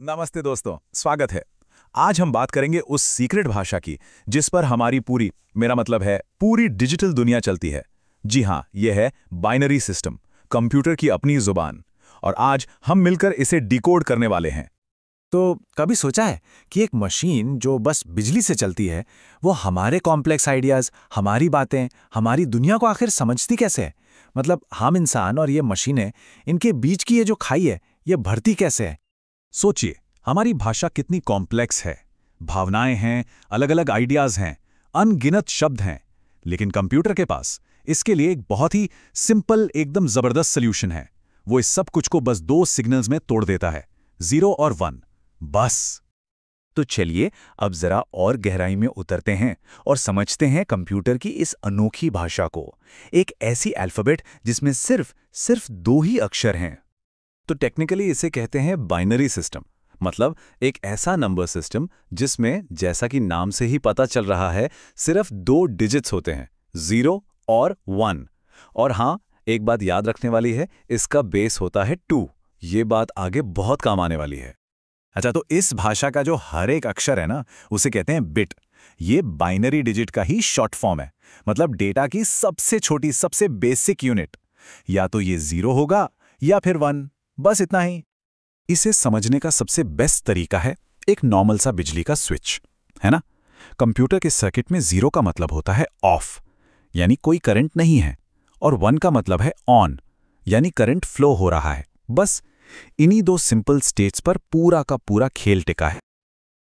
नमस्ते दोस्तों, स्वागत है। आज हम बात करेंगे उस सीक्रेट भाषा की जिस पर हमारी मेरा मतलब है पूरी डिजिटल दुनिया चलती है। जी हाँ, यह है बाइनरी सिस्टम, कंप्यूटर की अपनी जुबान। और आज हम मिलकर इसे डिकोड करने वाले हैं। तो कभी सोचा है कि एक मशीन जो बस बिजली से चलती है, वो हमारे कॉम्प्लेक्स आइडियाज, हमारी बातें, हमारी दुनिया को आखिर समझती कैसे है? मतलब हम इंसान और ये मशीनें, इनके बीच की ये जो खाई है, ये भरती कैसे है? सोचिए, हमारी भाषा कितनी कॉम्प्लेक्स है। भावनाएं हैं, अलग अलग आइडियाज हैं, अनगिनत शब्द हैं। लेकिन कंप्यूटर के पास इसके लिए एक बहुत ही सिंपल, एकदम जबरदस्त सॉल्यूशन है। वो इस सब कुछ को बस दो सिग्नल्स में तोड़ देता है, 0 और 1। बस। तो चलिए अब जरा और गहराई में उतरते हैं और समझते हैं कंप्यूटर की इस अनोखी भाषा को। एक ऐसी अल्फाबेट जिसमें सिर्फ दो ही अक्षर हैं। तो टेक्निकली इसे कहते हैं बाइनरी सिस्टम। मतलब एक ऐसा नंबर सिस्टम जिसमें, जैसा कि नाम से ही पता चल रहा है, सिर्फ दो डिजिट्स होते हैं, 0 और 1। और हाँ, एक बात याद रखने वाली है, इसका बेस होता है 2। ये बात आगे बहुत काम आने वाली है। अच्छा, तो इस भाषा का जो हर एक अक्षर है ना, उसे कहते हैं बिट। ये बाइनरी डिजिट का ही शॉर्ट फॉर्म है। मतलब डेटा की सबसे छोटी, सबसे बेसिक यूनिट। या तो ये 0 होगा या फिर 1, बस इतना ही। इसे समझने का सबसे बेस्ट तरीका है एक नॉर्मल सा बिजली का स्विच, है ना? कंप्यूटर के सर्किट में 0 का मतलब होता है ऑफ, यानी कोई करंट नहीं है, और 1 का मतलब है ऑन, यानी करंट फ्लो हो रहा है। बस इन्हीं दो सिंपल स्टेट्स पर पूरा का पूरा खेल टिका है।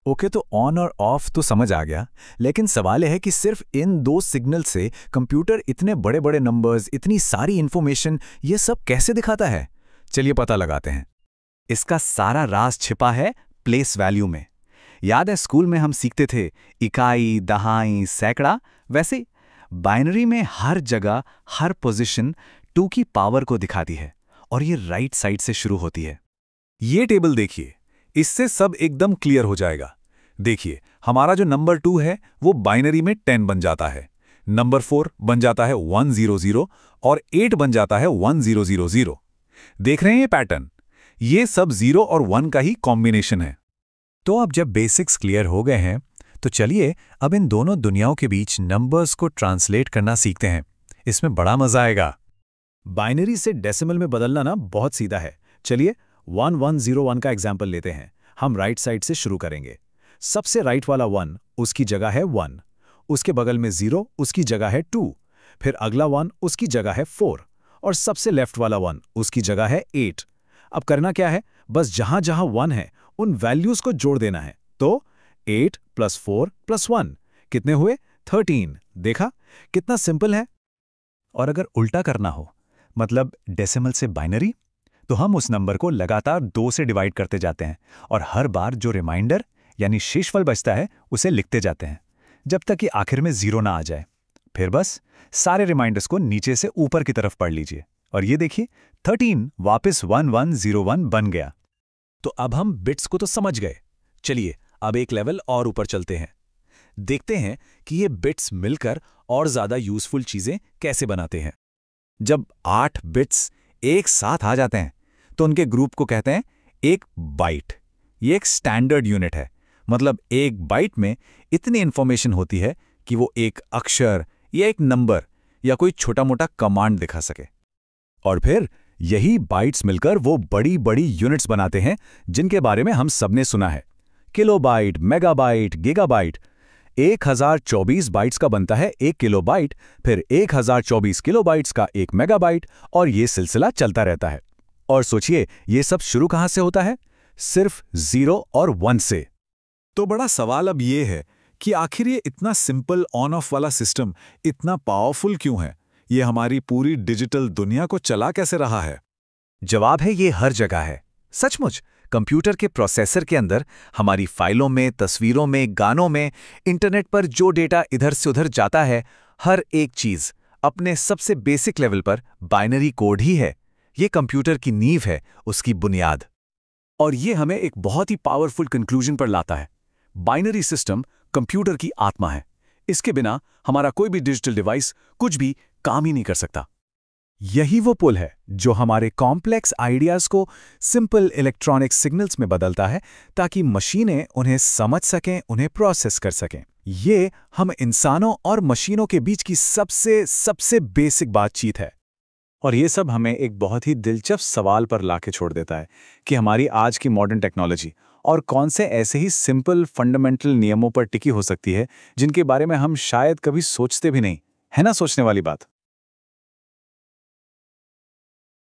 ओके, तो ऑन और ऑफ तो समझ आ गया, लेकिन सवाल है कि सिर्फ इन दो सिग्नल से कंप्यूटर इतने बड़े बड़े नंबर्स, इतनी सारी इंफॉर्मेशन, ये सब कैसे दिखाता है? चलिए पता लगाते हैं। इसका सारा राज छिपा है प्लेस वैल्यू में। याद है स्कूल में हम सीखते थे इकाई, दहाई, सैकड़ा? वैसे बाइनरी में हर जगह, हर पोजीशन 2 की पावर को दिखाती है, और ये राइट साइड से शुरू होती है। ये टेबल देखिए, इससे सब एकदम क्लियर हो जाएगा। देखिए, हमारा जो नंबर 2 है वो बाइनरी में 10 बन जाता है, नंबर 4 बन जाता है 100 और 8 बन जाता है 1000। देख रहे हैं ये पैटर्न? ये सब 0 और 1 का ही कॉम्बिनेशन है। तो अब जब बेसिक्स क्लियर हो गए हैं, तो चलिए अब इन दोनों दुनियाओं के बीच नंबर्स को ट्रांसलेट करना सीखते हैं। इसमें बड़ा मजा आएगा। बाइनरी से डेसिमल में बदलना ना बहुत सीधा है। चलिए 1101 का एग्जाम्पल लेते हैं। हम राइट साइड से शुरू करेंगे। सबसे राइट वाला 1, उसकी जगह है 1। उसके बगल में 0, उसकी जगह है 2। फिर अगला 1, उसकी जगह है 4। और सबसे लेफ्ट वाला 1, उसकी जगह है 8। अब करना क्या है? बस जहां जहां 1 है उन वैल्यूज को जोड़ देना है। तो 8 + 4 + 1 कितने हुए? 13। देखा कितना सिंपल है? और अगर उल्टा करना हो, मतलब डेसिमल से बाइनरी, तो हम उस नंबर को लगातार 2 से डिवाइड करते जाते हैं, और हर बार जो रिमाइंडर यानी शेषफल बचता है उसे लिखते जाते हैं, जब तक कि आखिर में 0 ना आ जाए। फिर बस सारे रिमाइंडर्स को नीचे से ऊपर की तरफ पढ़ लीजिए, और ये देखिए 13 वापस 1101 बन गया। तो अब हम बिट्स को तो समझ गए। चलिए अब एक लेवल और ऊपर चलते हैं। देखते हैं कि ये बिट्स मिलकर और ज्यादा यूजफुल चीजें कैसे बनाते हैं। जब 8 बिट्स एक साथ आ जाते हैं तो उनके ग्रुप को कहते हैं एक बाइट। ये एक स्टैंडर्ड यूनिट है। मतलब एक बाइट में इतनी इंफॉर्मेशन होती है कि वो एक अक्षर या एक नंबर या कोई छोटा मोटा कमांड दिखा सके। और फिर यही बाइट्स मिलकर वो बड़ी बड़ी यूनिट्स बनाते हैं जिनके बारे में हम सबने सुना है। Kilobyte, megabyte, gigabyte. 1024 बाइट्स का बनता है 1 किलोबाइट, फिर 1024 किलोबाइट्स का 1 मेगाबाइट, और ये सिलसिला चलता रहता है। और सोचिए ये सब शुरू कहां से होता है? सिर्फ 0 और 1 से। तो बड़ा सवाल अब ये है कि आखिर ये इतना सिंपल ऑन ऑफ वाला सिस्टम इतना पावरफुल क्यों है? ये हमारी पूरी डिजिटल दुनिया को चला कैसे रहा है? जवाब है ये हर जगह है। सचमुच कंप्यूटर के प्रोसेसर के अंदर, हमारी फाइलों में, तस्वीरों में, गानों में, इंटरनेट पर जो डेटा इधर से उधर जाता है, हर एक चीज अपने सबसे बेसिक लेवल पर बाइनरी कोड ही है। ये कंप्यूटर की नींव है, उसकी बुनियाद। और ये हमें एक बहुत ही पावरफुल कंक्लूजन पर लाता है। बाइनरी सिस्टम कंप्यूटर की आत्मा है। इसके बिना हमारा कोई भी डिजिटल डिवाइस कुछ भी काम ही नहीं कर सकता। यही वो पुल है जो हमारे कॉम्प्लेक्स आइडियाज को सिंपल इलेक्ट्रॉनिक सिग्नल्स में बदलता है ताकि मशीनें उन्हें समझ सकें, उन्हें प्रोसेस कर सकें। ये हम इंसानों और मशीनों के बीच की सबसे बेसिक बातचीत है। और ये सब हमें एक बहुत ही दिलचस्प सवाल पर लाके छोड़ देता है कि हमारी आज की मॉडर्न टेक्नोलॉजी और कौन से ऐसे ही सिंपल फंडामेंटल नियमों पर टिकी हो सकती है जिनके बारे में हम शायद कभी सोचते भी नहीं। है ना सोचने वाली बात?